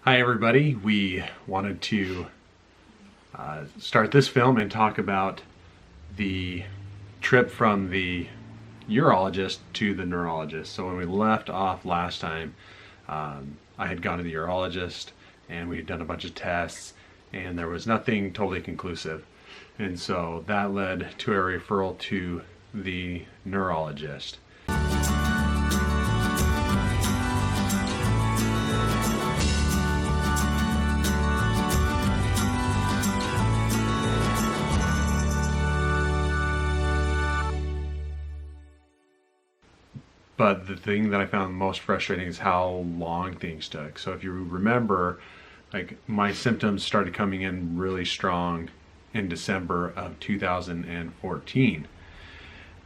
Hi everybody, we wanted to start this film and talk about the trip from the urologist to the neurologist. So when we left off last time, I had gone to the urologist and we had done a bunch of tests and there was nothing totally conclusive. And so that led to a referral to the neurologist. But the thing that I found most frustrating is how long things took. So if you remember, like my symptoms started coming in really strong in December of 2014.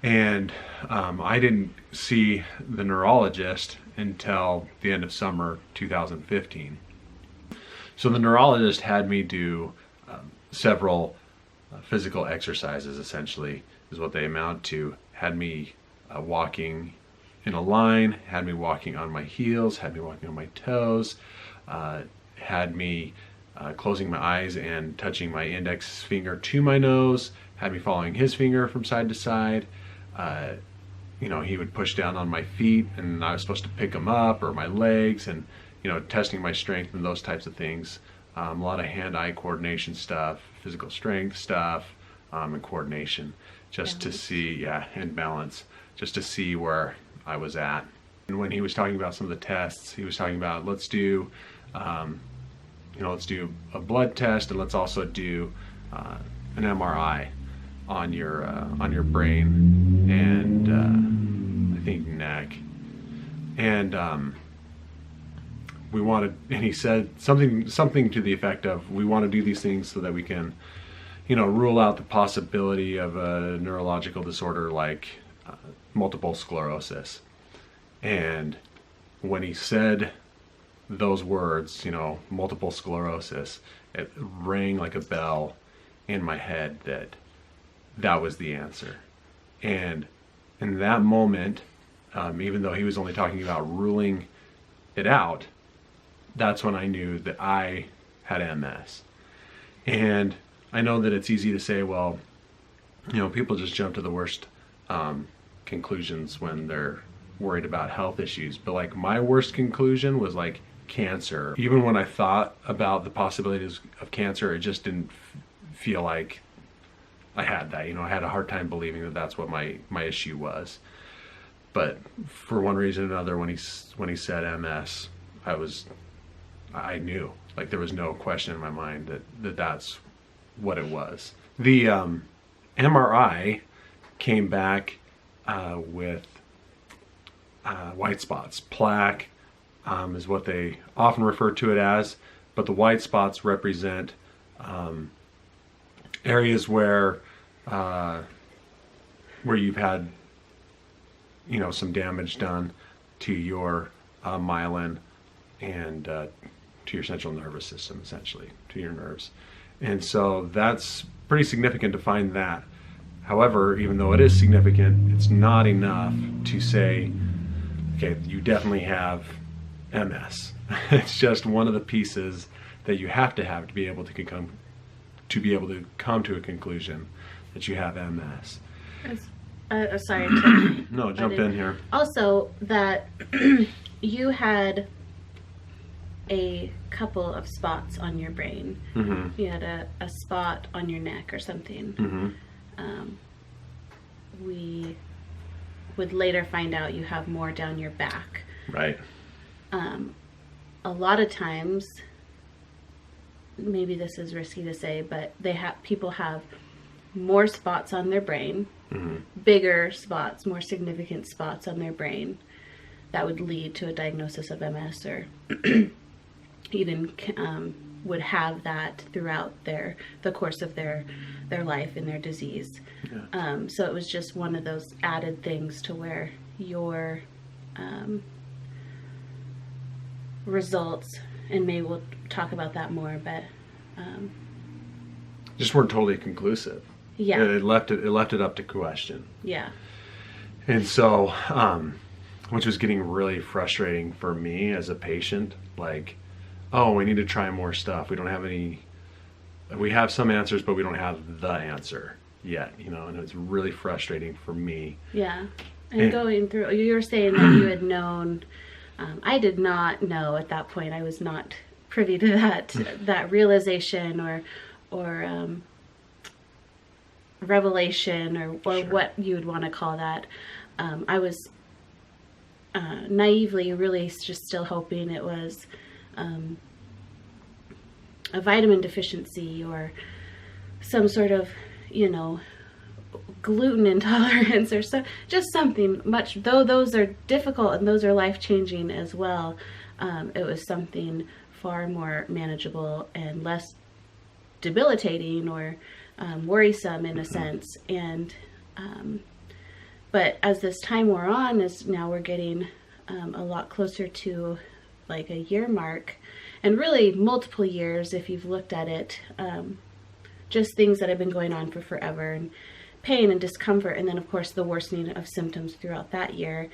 And I didn't see the neurologist until the end of summer 2015. So the neurologist had me do several physical exercises, essentially, is what they amount to. Had me walking in a line, had me walking on my heels, had me walking on my toes, had me closing my eyes and touching my index finger to my nose, had me following his finger from side to side. He would push down on my feet and I was supposed to pick them up, or my legs, and testing my strength and those types of things. A lot of hand-eye coordination stuff, physical strength stuff, and coordination, just to see, and balance, just to see where I was at. And when he was talking about some of the tests, he was talking about let's do a blood test, and let's also do an MRI on your brain and I think neck. And he said something to the effect of, we want to do these things so that we can rule out the possibility of a neurological disorder like multiple sclerosis. And when he said those words, multiple sclerosis, it rang like a bell in my head that was the answer. And in that moment, even though he was only talking about ruling it out, that's when I knew that I had MS. And I know that it's easy to say, well, people just jump to the worst conclusions when they're worried about health issues. But like my worst conclusion was like cancer. Even when I thought about the possibilities of cancer, it just didn't feel like I had that. I had a hard time believing that that's what my issue was. But for one reason or another, when he said MS, I knew, like there was no question in my mind that that's what it was. The MRI came back with white spots. Plaque is what they often refer to it as, but the white spots represent areas where you've had some damage done to your myelin and to your central nervous system, essentially, to your nerves. And so that's pretty significant to find that. However, even though it is significant, it's not enough to say, okay, you definitely have MS. It's just one of the pieces that you have to be able to come to a conclusion that you have MS. Sorry to No, jump in here. Also, that you had a couple of spots on your brain. Mm-hmm. You had a spot on your neck or something. Mm-hmm. We would later find out you have more down your back. Right. A lot of times, maybe this is risky to say, but people have more spots on their brain, mm-hmm. bigger spots, more significant spots on their brain that would lead to a diagnosis of MS, or even would have that throughout the course of their life and their disease. Yeah. So it was just one of those added things to where your results, and maybe we'll talk about that more, but just weren't totally conclusive. Yeah. It left it up to question. Yeah. And so, which was getting really frustrating for me as a patient. Like, oh, we need to try more stuff. We have some answers, but we don't have the answer yet, and it's really frustrating for me. Yeah. And going through, you were saying that you had known, I did not know at that point. I was not privy to that realization or revelation or Sure. what you would want to call that. I was naively really just still hoping it was a vitamin deficiency or some sort of, gluten intolerance or just something much, though those are difficult and those are life-changing as well. It was something far more manageable and less debilitating or worrisome in a sense. And but as this time wore on, as now we're getting a lot closer to like a year mark, and really multiple years if you've looked at it, just things that have been going on for forever, and pain and discomfort, and then of course the worsening of symptoms throughout that year.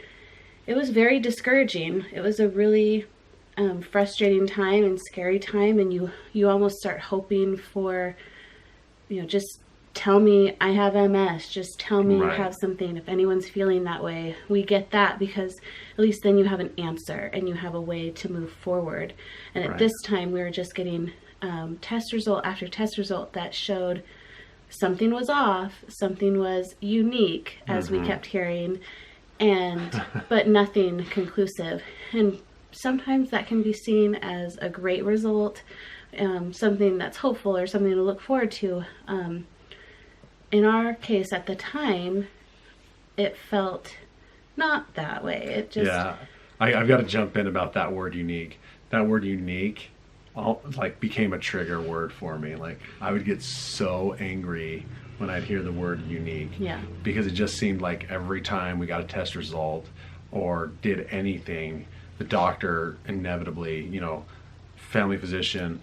It was very discouraging. It was a really frustrating time and scary time, and you almost start hoping for, just tell me I have MS, just tell me Right. you have something. If anyone's feeling that way, we get that, because at least then you have an answer and you have a way to move forward. And at Right. this time we were just getting test result after test result that showed something was off, something was unique, as we kept hearing, but nothing conclusive. And sometimes that can be seen as a great result, something that's hopeful or something to look forward to. In our case at the time, it felt not that way. It just, Yeah, I've got to jump in about that word unique. That word unique became a trigger word for me. Like, I would get so angry when I'd hear the word unique. Yeah. Because it just seemed like every time we got a test result or did anything, the doctor inevitably, family physician,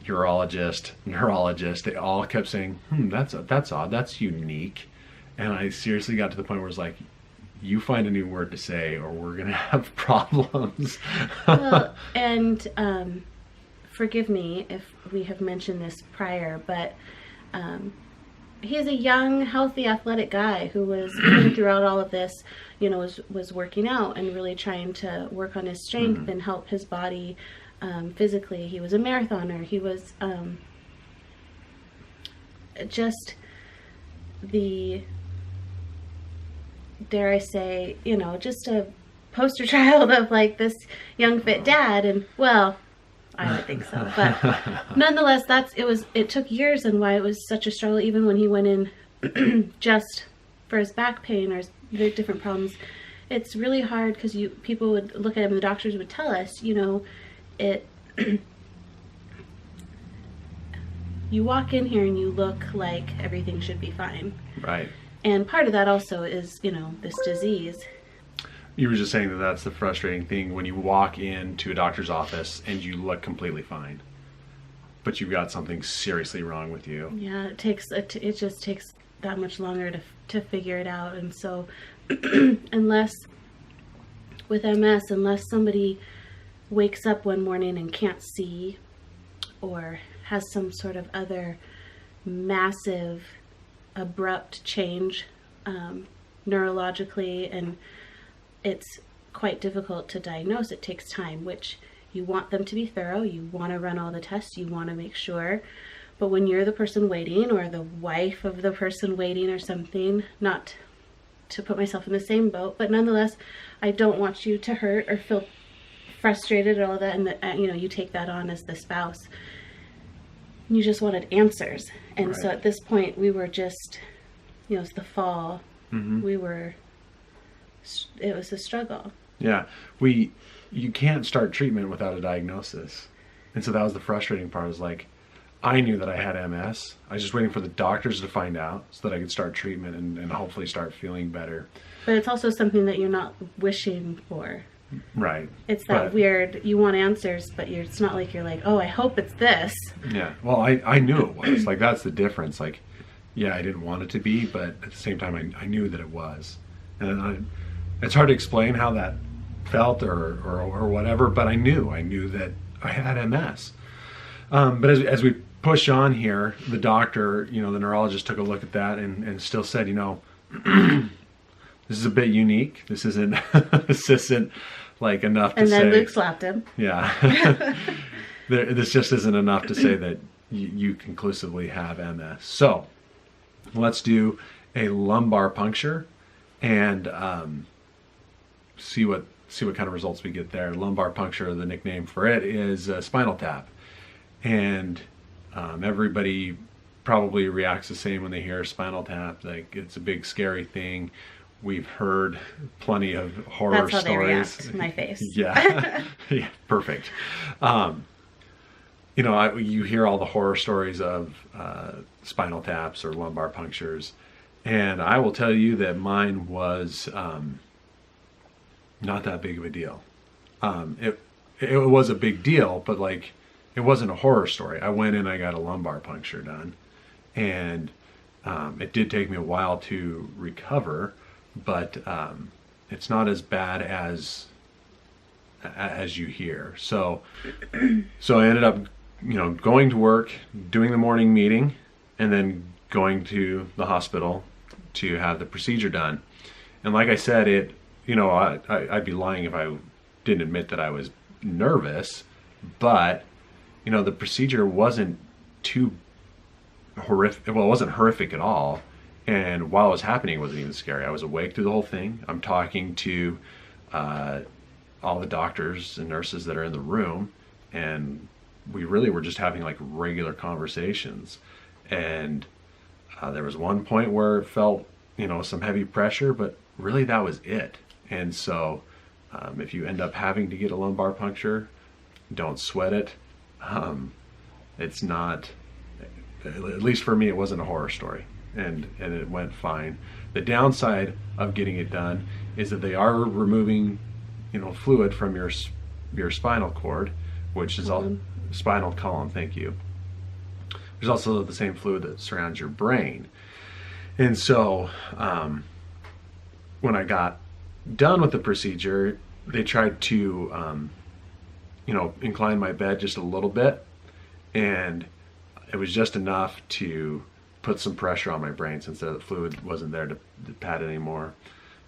urologist, neurologist, they all kept saying, that's odd, that's unique. And I seriously got to the point where it's like, you find a new word to say or we're going to have problems. well, and forgive me if we have mentioned this prior, but he's a young, healthy, athletic guy who was even throughout all of this, was working out and really trying to work on his strength and help his body physically. He was a marathoner. He was just the, dare I say, just a poster child of like this young fit dad. And well, I would think so, but nonetheless, it took years, and why it was such a struggle, even when he went in just for his back pain or very different problems. It's really hard because people would look at him, and the doctors would tell us, it you walk in here and you look like everything should be fine. Right. And part of that also is, this disease. You were just saying that that's the frustrating thing when you walk into a doctor's office and you look completely fine, but you've got something seriously wrong with you. Yeah, it just takes that much longer to figure it out. And so unless somebody wakes up one morning and can't see, or has some sort of other massive abrupt change neurologically, and it's quite difficult to diagnose. It takes time, which you want them to be thorough. You want to run all the tests. You want to make sure. But when you're the person waiting, or the wife of the person waiting or something, not to put myself in the same boat, but nonetheless, I don't want you to hurt or feel frustrated at all that, and that, you take that on as the spouse. You just wanted answers. And Right. So at this point, we were just, it's the fall. It was a struggle. Yeah, you can't start treatment without a diagnosis. And so that was the frustrating part, is like, I knew that I had MS. I was just waiting for the doctors to find out so that I could start treatment and hopefully start feeling better. But it's also something that you're not wishing for. Right. It's that weird, you want answers, but it's not like you're like, oh, I hope it's this. Yeah. Well, I knew it was. Like, that's the difference. Like, yeah, I didn't want it to be, but at the same time, I knew that it was. And it's hard to explain how that felt or whatever, but I knew I had MS. But as we push on here, the doctor, the neurologist took a look at that and still said, this is a bit unique. This isn't this isn't like enough to and say. then Luke slapped him. Yeah. This just isn't enough to say that you conclusively have MS. So let's do a lumbar puncture and see what kind of results we get there. Lumbar puncture, the nickname for it is spinal tap, and everybody probably reacts the same when they hear spinal tap. Like, it's a big scary thing. We've heard plenty of horror That's how stories. They react. My face. Yeah, yeah, perfect. You hear all the horror stories of spinal taps or lumbar punctures, and I will tell you that mine was not that big of a deal. It was a big deal, but like, it wasn't a horror story. I went in, I got a lumbar puncture done, and it did take me a while to recover, but it's not as bad as you hear. So I ended up, going to work, doing the morning meeting, and then going to the hospital to have the procedure done. And like I said, I'd be lying if I didn't admit that I was nervous, but the procedure wasn't too horrific. Well, it wasn't horrific at all. And while it was happening, it wasn't even scary. I was awake through the whole thing. I'm talking to all the doctors and nurses that are in the room, and we really were just having like regular conversations. And there was one point where it felt, some heavy pressure, but really that was it. And so if you end up having to get a lumbar puncture, don't sweat it. It's not, at least for me, it wasn't a horror story, and it went fine. The downside of getting it done is that they are removing, fluid from your spinal cord, which is all spinal column. Thank you. There's also the same fluid that surrounds your brain. And so when I got done with the procedure, they tried to incline my bed just a little bit, and it was just enough to put some pressure on my brain since the fluid wasn't there to pad it anymore.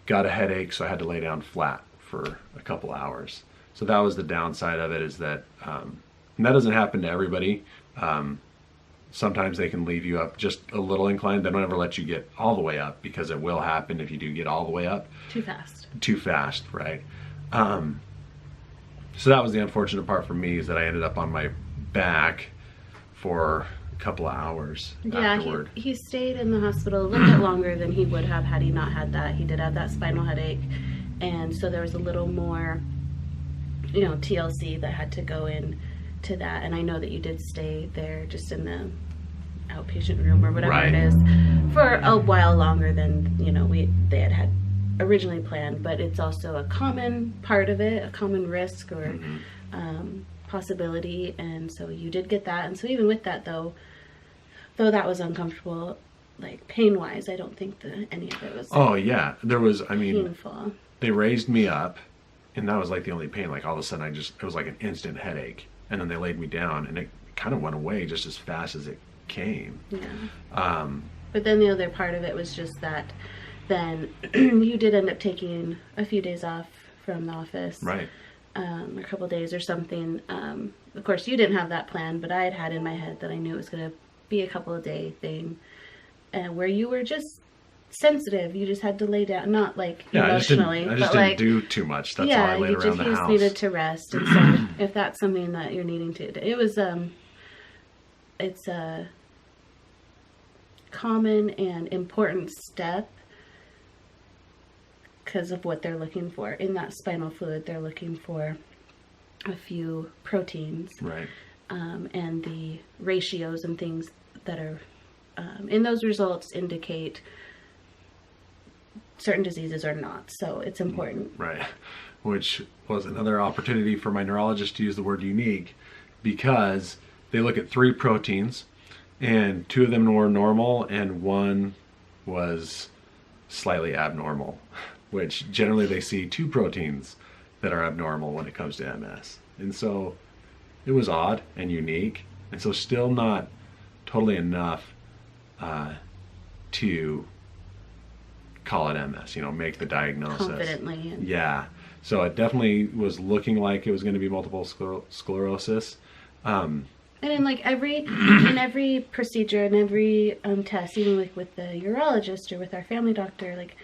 Got a headache, so I had to lay down flat for a couple hours. So that was the downside of it, is that and that doesn't happen to everybody. Sometimes they can leave you up just a little inclined. They don't ever let you get all the way up, because it will happen if you do get all the way up. Too fast, right? So that was the unfortunate part for me, is that I ended up on my back for a couple of hours afterward. He stayed in the hospital a little bit longer than he would have had he not had that. He did have that spinal headache, and so there was a little more, TLC that had to go in to that. And I know that you did stay there just in the outpatient room or whatever it is for a while longer than they had originally planned. But it's also a common part of it, a common risk or possibility, and so you did get that. And so even with that, though that was uncomfortable, like pain wise, I don't think that any of it was there was, painful. They raised me up, and that was like the only pain. Like all of a sudden it was like an instant headache, and then they laid me down, and it kind of went away just as fast as it came. But then the other part of it was just that then you did end up taking a few days off from the office, right? A couple of days or something. Of course, you didn't have that plan, but I had in my head that I knew it was going to be a couple of day thing, where you were just sensitive. You just had to lay down, not like emotionally, I just didn't do too much. That's all I laid around the house. You just needed to rest. And so if that's something that you're needing to, it was it's a common and important step because of what they're looking for in that spinal fluid. They're looking for a few proteins, right? And the ratios and things that are in those results indicate certain diseases or not. So it's important, right? Which was another opportunity for my neurologist to use the word unique, because they look at 3 proteins, and 2 of them were normal and 1 was slightly abnormal, which generally they see 2 proteins that are abnormal when it comes to MS. And so it was odd and unique, and so still not totally enough to call it MS, make the diagnosis. Confidently. Yeah. So it definitely was looking like it was going to be multiple sclerosis. And in like every procedure and every test, even like with the urologist or with our family doctor, like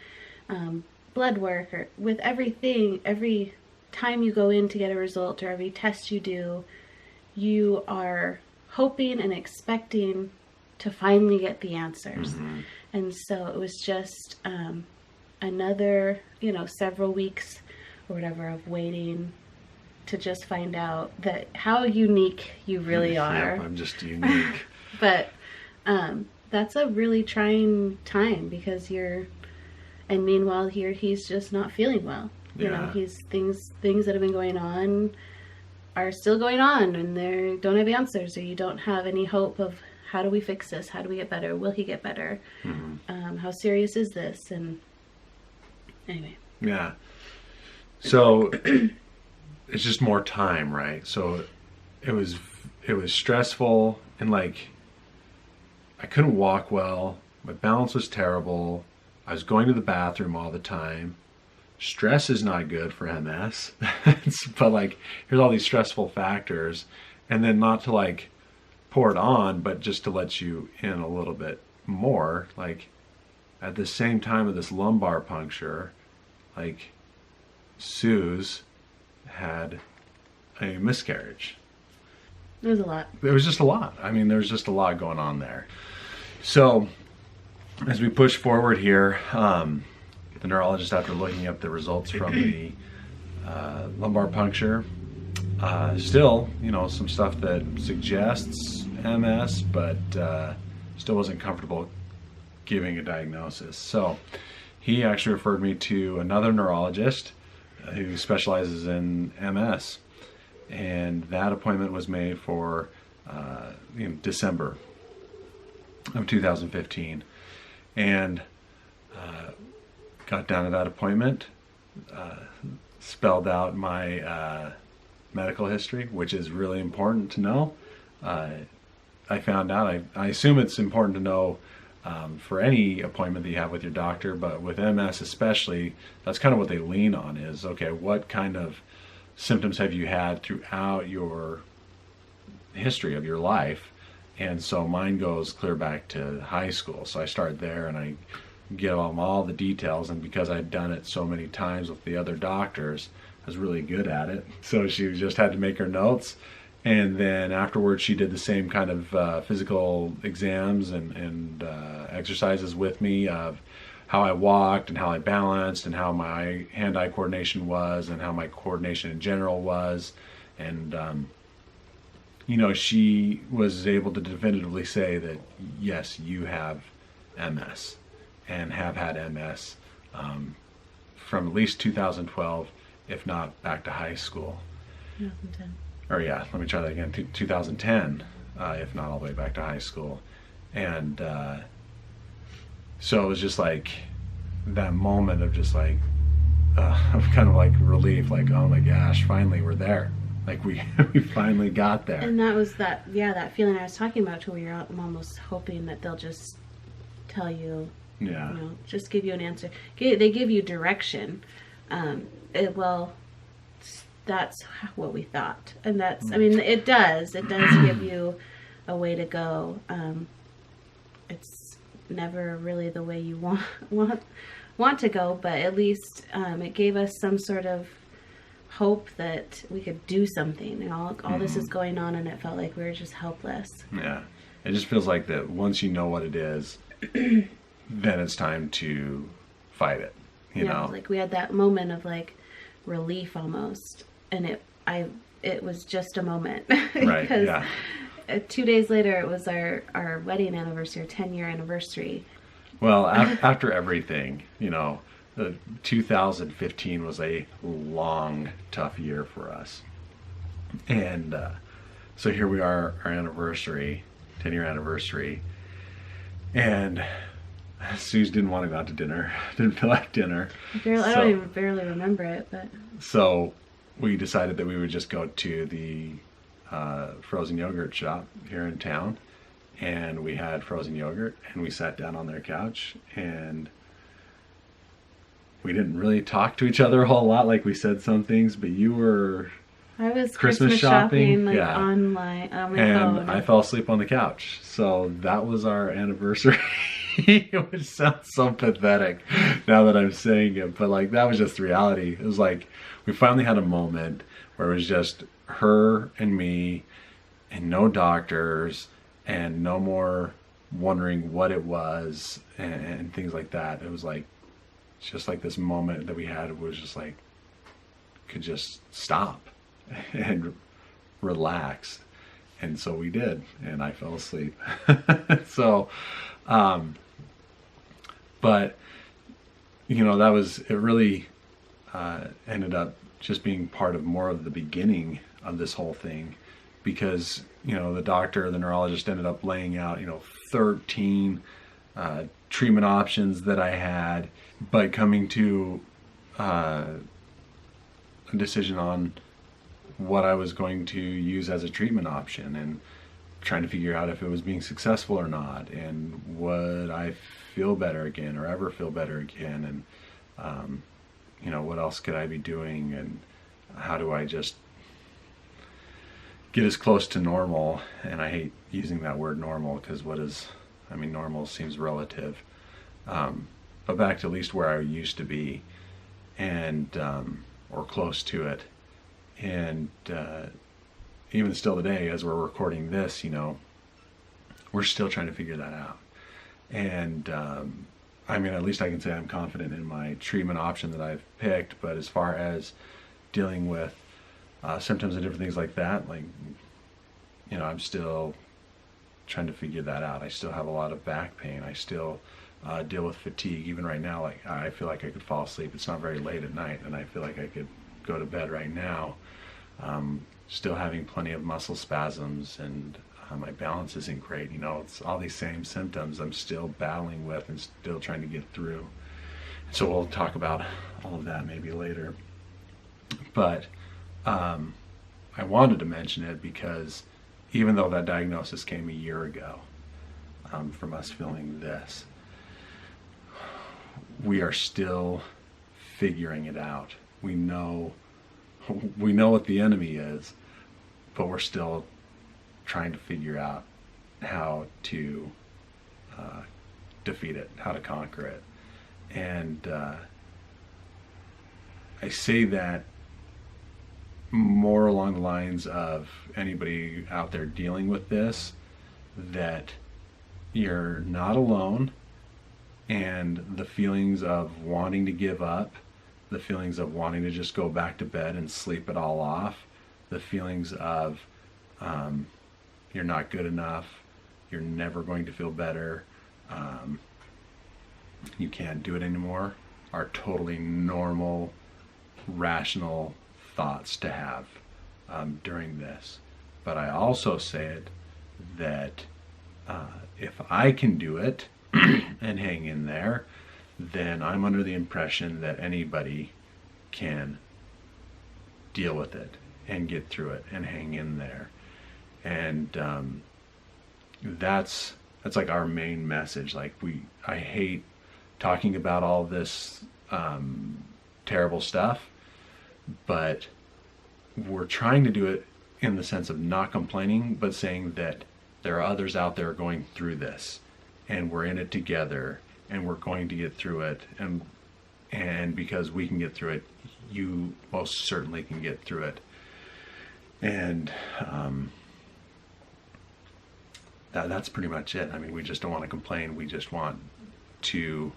blood work or with everything, every time you go in to get a result or every test you do, you are hoping and expecting to finally get the answers. Mm-hmm. And so it was just another, several weeks or whatever of waiting to just find out that how unique you really are. Yep, I'm just unique. But that's a really trying time because and meanwhile here he's just not feeling well. Yeah. He's things that have been going on are still going on, and they don't have answers, or you don't have any hope of how do we fix this? How do we get better? Will he get better? Mm-hmm. How serious is this? And anyway. Yeah. So it's just more time, right? So it was stressful, and like I couldn't walk well. My balance was terrible. I was going to the bathroom all the time. Stress is not good for MS. But like, here's all these stressful factors, and then not to like pour it on, but just to let you in a little bit more. Like at the same time of this lumbar puncture, like Sue's had a miscarriage. It was a lot. It was just a lot. I mean, there was just a lot going on there. So as we push forward here, the neurologist, after looking up the results from the lumbar puncture, still, some stuff that suggests MS, but still wasn't comfortable giving a diagnosis. So he actually referred me to another neurologist who specializes in MS, and that appointment was made for December of 2015, and got down to that appointment, spelled out my medical history, which is really important to know. I found out, I assume it's important to know for any appointment that you have with your doctor, but with MS especially, that's kind of what they lean on is, okay, what kind of symptoms have you had throughout your history of your life? And so mine goes clear back to high school. So I start there and I give them all the details, and because I'd done it so many times with the other doctors, I was really good at it. So she just had to make her notes, and then afterwards she did the same kind of physical exams and exercises with me of how I walked and how I balanced and how my hand-eye coordination was and how my coordination in general was. And she was able to definitively say that yes, you have MS and have had MS from at least 2012, if not back to high school. 2010. Or yeah, let me try that again. 2010, if not all the way back to high school. And so it was just like that moment of just like, of kind of like relief, like, oh my gosh, finally we're there. Like we finally got there. And that was that feeling I was talking about, to where you're almost hoping that they'll just tell you, just give you an answer. They give you direction. That's what we thought, and that's, I mean, it does give you a way to go. It's never really the way you want to go, but at least it gave us some sort of hope that we could do something. And all this is going on, and it felt like we were just helpless. Yeah, it just feels like that once you know what it is, then it's time to fight it. You know, like we had that moment of like relief almost, and it was just a moment. Right. Because yeah. 2 days later it was our wedding anniversary, our 10-year anniversary. Well, after everything, 2015 was a long, tough year for us. And so here we are, our anniversary, 10-year anniversary. And Suze didn't want to go out to dinner, didn't feel like dinner. I don't even barely remember it. But so we decided that we would just go to the frozen yogurt shop here in town, and we had frozen yogurt, and we sat down on their couch, and we didn't really talk to each other a whole lot. Like, we said some things, but you were I was Christmas shopping, like yeah, online on my and phone. I fell asleep on the couch. So that was our anniversary. Which sounds so pathetic now that I'm saying it, but like, that was just the reality. It was like we finally had a moment where it was just her and me, and no doctors, and no more wondering what it was, and things like that. It was like just like this moment that we had was just like, could just stop and relax. And so we did, and I fell asleep. So but you know, that was, it really ended up just being part of more of the beginning of this whole thing, because, you know, the doctor, the neurologist, ended up laying out, you know, 13 treatment options that I had, but coming to a decision on what I was going to use as a treatment option, and trying to figure out if it was being successful or not, and would I feel better again or ever feel better again, and you know, what else could I be doing, and how do I just get as close to normal. And I hate using that word normal, because what is, I mean, normal seems relative, but back to at least where I used to be, and or close to it. And even still today, as we're recording this, you know, we're still trying to figure that out. And I mean, at least I can say I'm confident in my treatment option that I've picked. But as far as dealing with symptoms and different things like that, like, you know, I'm still trying to figure that out. I still have a lot of back pain. I still deal with fatigue. Even right now, like, I feel like I could fall asleep. It's not very late at night, and I feel like I could go to bed right now. Still having plenty of muscle spasms, and my balance isn't great. You know, it's all these same symptoms I'm still battling with and still trying to get through. So we'll talk about all of that maybe later. But I wanted to mention it because even though that diagnosis came a year ago, from us feeling this, we are still figuring it out. We know what the enemy is, but we're still trying to figure out how to defeat it, how to conquer it. And I say that more along the lines of anybody out there dealing with this, that you're not alone, and the feelings of wanting to give up, the feelings of wanting to just go back to bed and sleep it all off, the feelings of you're not good enough, you're never going to feel better, you can't do it anymore, are totally normal, rational thoughts to have during this. But I also said that if I can do it and hang in there, then I'm under the impression that anybody can deal with it and get through it and hang in there. And that's like our main message. Like, I hate talking about all this terrible stuff, but we're trying to do it in the sense of not complaining, but saying that there are others out there going through this, and we're in it together, and we're going to get through it, and because we can get through it, you most certainly can get through it. And that's pretty much it. I mean, we just don't want to complain. We just want to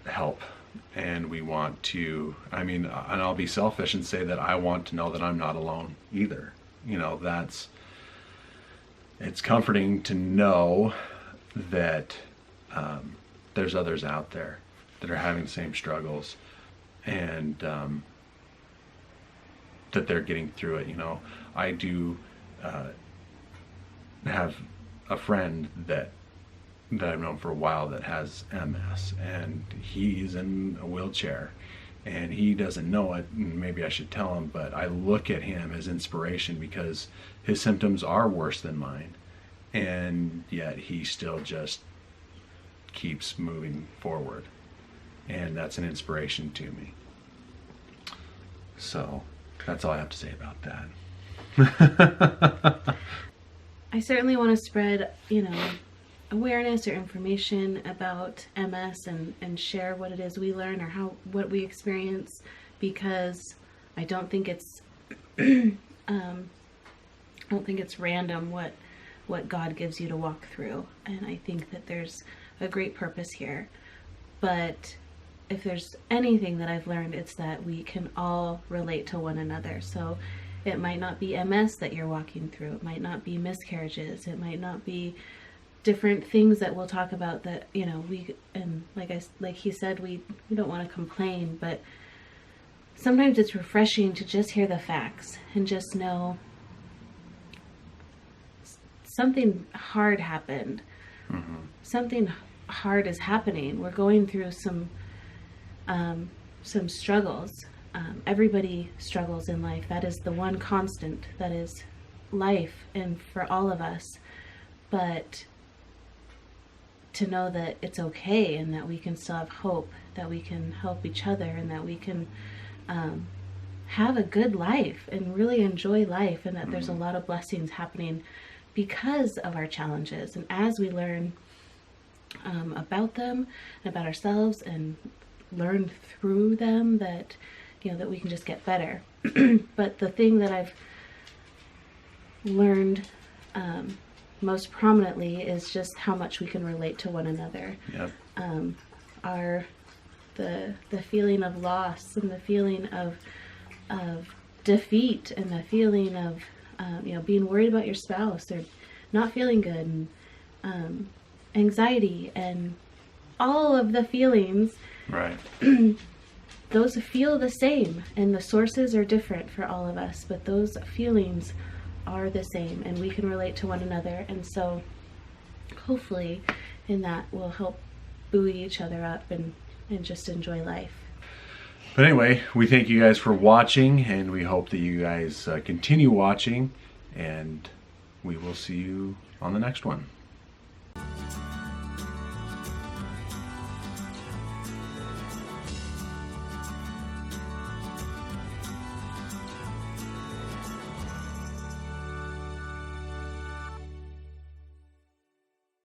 help, and we want to, I mean, and I'll be selfish and say that I want to know that I'm not alone either. You know, it's comforting to know that there's others out there that are having the same struggles, and that they're getting through it. You know, I do have a friend that I've known for a while that has MS, and he's in a wheelchair, and he doesn't know it, and maybe I should tell him, but I look at him as inspiration because his symptoms are worse than mine, and yet he still just keeps moving forward, and that's an inspiration to me. So that's all I have to say about that. I certainly want to spread, awareness or information about MS and share what it is we learn or what we experience, because I don't think it's random what God gives you to walk through, and I think that there's a great purpose here. But if there's anything that I've learned, it's that we can all relate to one another. So it might not be MS that you're walking through, it might not be miscarriages, it might not be different things that we'll talk about that, like he said, we don't want to complain, but sometimes it's refreshing to just hear the facts and just know something hard happened. Mm-hmm. Something hard is happening. We're going through some struggles. Everybody struggles in life. That is the one constant. That is life, and for all of us. But to know that it's okay, and that we can still have hope, that we can help each other, and that we can have a good life and really enjoy life, and that there's a lot of blessings happening because of our challenges. And as we learn about them and about ourselves and learn through them, that that we can just get better. But the thing that I've learned most prominently is just how much we can relate to one another. Yep. The feeling of loss, and the feeling of defeat, and the feeling of being worried about your spouse or not feeling good, and anxiety, and all of the feelings. Right. Those feel the same, and the sources are different for all of us, but those feelings are the same, and we can relate to one another. And so hopefully in that we'll help buoy each other up and just enjoy life. But anyway, we thank you guys for watching, and we hope that you guys continue watching, and we will see you on the next one.